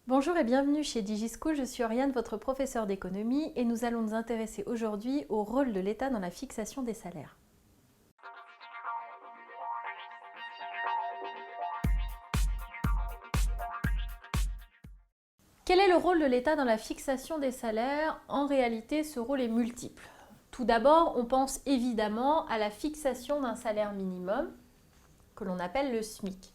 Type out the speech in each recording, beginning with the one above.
Bonjour et bienvenue chez DigiSchool, je suis Oriane, votre professeure d'économie et nous allons nous intéresser aujourd'hui au rôle de l'État dans la fixation des salaires. Quel est le rôle de l'État dans la fixation des salaires? En réalité, ce rôle est multiple. Tout d'abord, on pense évidemment à la fixation d'un salaire minimum que l'on appelle le SMIC.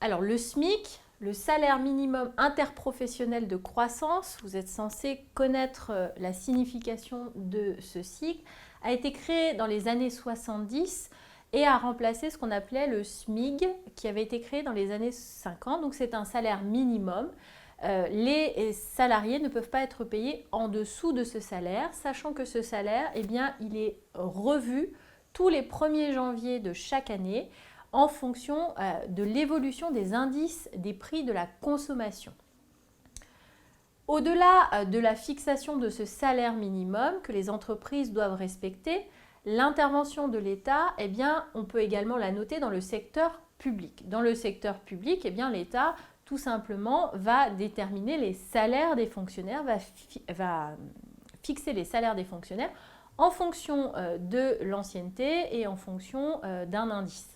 Alors le SMIC, le salaire minimum interprofessionnel de croissance, vous êtes censé connaître la signification de ce cycle, a été créé dans les années 70 et a remplacé ce qu'on appelait le SMIG qui avait été créé dans les années 50. Donc c'est un salaire minimum. Les salariés ne peuvent pas être payés en dessous de ce salaire, sachant que ce salaire, eh bien, il est revu tous les 1er janvier de chaque année en fonction de l'évolution des indices des prix de la consommation. Au-delà de la fixation de ce salaire minimum que les entreprises doivent respecter, l'intervention de l'État, eh bien, on peut également la noter dans le secteur public. Dans le secteur public, eh bien, l'État tout simplement va déterminer les salaires des fonctionnaires, va fixer les salaires des fonctionnaires en fonction de l'ancienneté et en fonction d'un indice.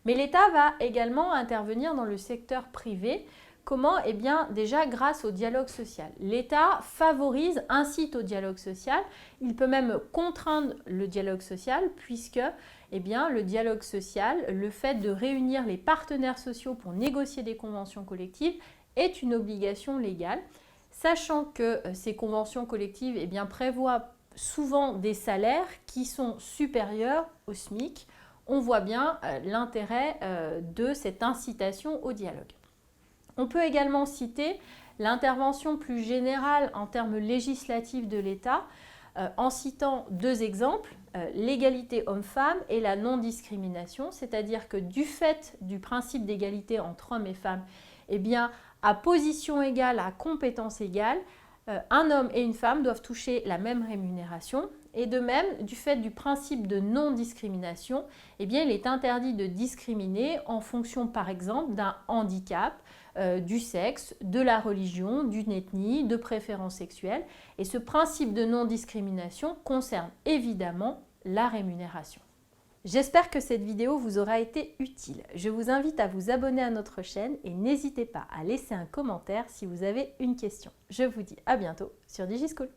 Mais l'État va également intervenir dans le secteur privé. Comment? Eh bien, déjà grâce au dialogue social. L'État favorise, incite au dialogue social. Il peut même contraindre le dialogue social puisque eh bien, le dialogue social, le fait de réunir les partenaires sociaux pour négocier des conventions collectives est une obligation légale, sachant que ces conventions collectives eh bien, prévoient souvent des salaires qui sont supérieurs au SMIC. On voit bien l'intérêt de cette incitation au dialogue. On peut également citer l'intervention plus générale en termes législatifs de l'État en citant deux exemples, l'égalité homme-femme et la non-discrimination, c'est-à-dire que du fait du principe d'égalité entre hommes et femmes, eh bien, à position égale, à compétence égale, un homme et une femme doivent toucher la même rémunération. Et de même, du fait du principe de non-discrimination, eh bien, il est interdit de discriminer en fonction, par exemple, d'un handicap, du sexe, de la religion, d'une ethnie, de préférence sexuelle. Et ce principe de non-discrimination concerne évidemment la rémunération. J'espère que cette vidéo vous aura été utile. Je vous invite à vous abonner à notre chaîne et n'hésitez pas à laisser un commentaire si vous avez une question. Je vous dis à bientôt sur DigiSchool.